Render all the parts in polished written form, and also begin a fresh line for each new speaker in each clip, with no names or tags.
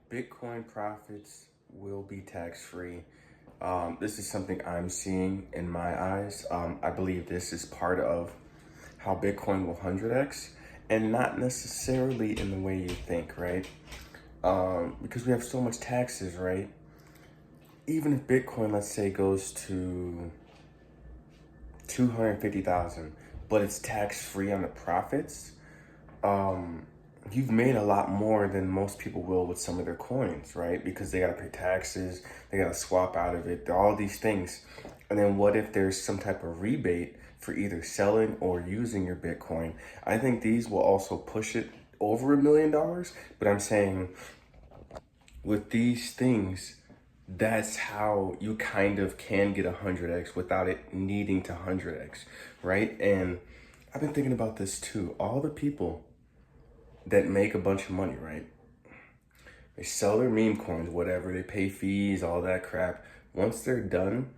Bitcoin profits will be tax-free. This is something I'm seeing in my eyes. I believe this is part of how Bitcoin will 100x and not necessarily in the way you think, right? Because we have so much taxes, right? Even if Bitcoin, let's say, goes to 250,000, but it's tax-free on the profits, you've made a lot more than most people will with some of their coins, right? Because they got to pay taxes, they got to swap out of it, all these things. And then what if there's some type of rebate for either selling or using your Bitcoin? I think these will also push it over $1 million, but I'm saying with these things, that's how you kind of can get 100x without it needing to 100x, right? And I've been thinking about this too. All the people that make a bunch of money, right? They sell their meme coins, whatever, they pay fees, all that crap. Once they're done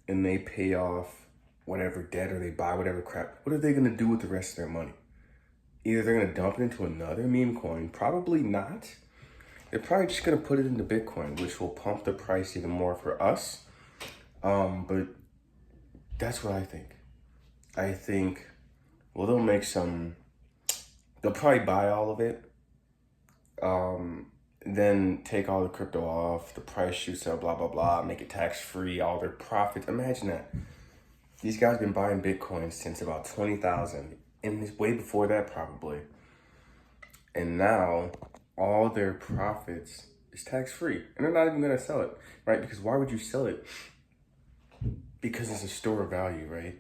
and they pay off whatever debt or they buy whatever crap, what are they gonna do with the rest of their money? Either they're gonna dump it into another meme coin, probably not. They're probably just gonna put it into Bitcoin, which will pump the price even more for us. But that's what I think. I think, well, they'll probably buy all of it, then take all the crypto off, the price shoots up, blah, blah, blah, make it tax-free, all their profits. Imagine that. These guys been buying Bitcoin since about 20,000, and it's way before that probably. And now all their profits is tax-free, and they're not even gonna sell it, right? Because why would you sell it? Because it's a store of value, right?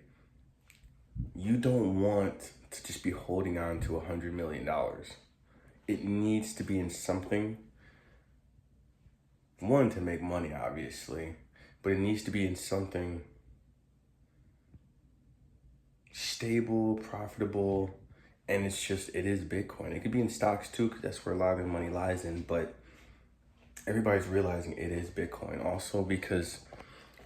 You don't want to just be holding on to $100 million. It needs to be in something, one, to make money, obviously, but it needs to be in something stable, profitable, and it is Bitcoin. It could be in stocks too, because that's where a lot of their money lies in, but everybody's realizing it is Bitcoin. Also because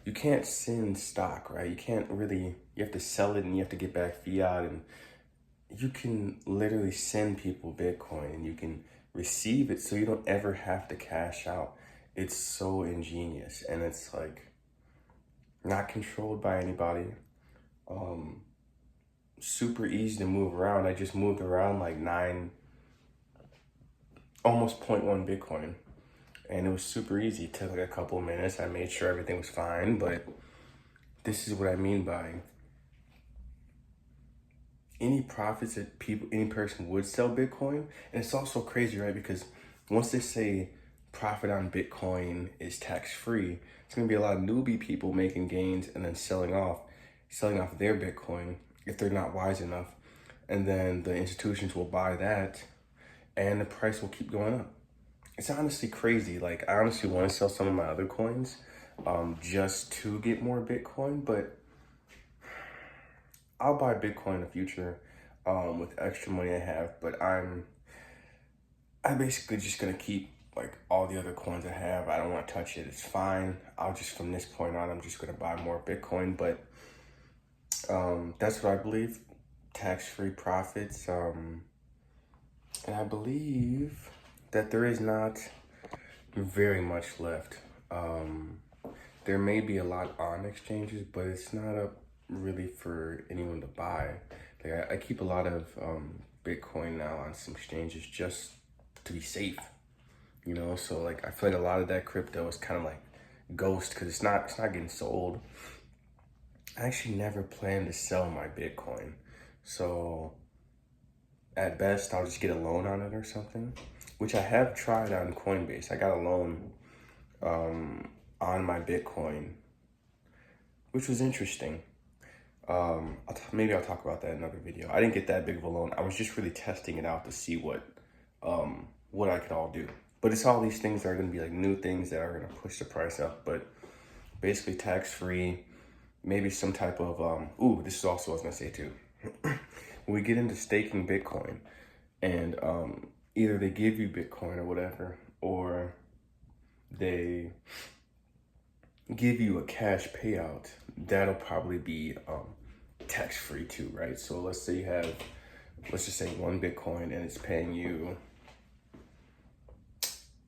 you can't send stock, right? You have to sell it and you have to get back fiat, and you can literally send people Bitcoin and you can receive it so you don't ever have to cash out. It's so ingenious, and it's like not controlled by anybody. Super easy to move around. I just moved around like almost zero point 0.1 Bitcoin, and it was super easy. It took like a couple of minutes. I made sure everything was fine, but this is what I mean by any profits that any person would sell Bitcoin. And it's also crazy, right? Because once they say profit on Bitcoin is tax-free, it's gonna be a lot of newbie people making gains and then selling off their Bitcoin if they're not wise enough. And then the institutions will buy that and the price will keep going up. It's honestly crazy. Like, I honestly want to sell some of my other coins just to get more Bitcoin, but I'll buy Bitcoin in the future with extra money I have. But I'm basically just gonna keep like all the other coins I have. I don't want to touch it. It's fine. From this point on, I'm just gonna buy more Bitcoin. But that's what I believe. Tax-free profits. And I believe that there is not very much left. There may be a lot on exchanges, but it's not up really for anyone to buy. Like, I keep a lot of Bitcoin now on some exchanges just to be safe, you know. So like, I feel like a lot of that crypto is kind of like ghost because it's not getting sold. I actually never plan to sell my Bitcoin, so at best I'll just get a loan on it or something, which I have tried on Coinbase. I got a loan on my Bitcoin, which was interesting. Maybe I'll talk about that in another video. I didn't get that big of a loan. I was just really testing it out to see what I could all do. But it's all these things that are going to be like new things that are going to push the price up. But basically tax-free, maybe some type of, this is also what I was going to say too. When we get into staking Bitcoin and either they give you Bitcoin or whatever, or they give you a cash payout, that'll probably be tax-free too, right? So let's just say one Bitcoin and it's paying you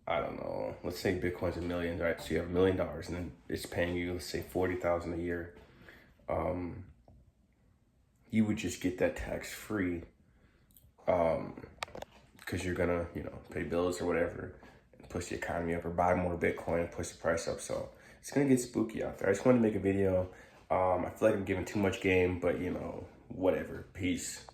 I don't know, let's say Bitcoin's $1 million, right? So you have $1 million and then it's paying you, let's say 40,000 a year. You would just get that tax free, because you're gonna, pay bills or whatever, and push the economy up, or buy more Bitcoin and push the price up. So it's gonna get spooky out there. I just wanted to make a video. I feel like I'm giving too much game, but whatever. Peace.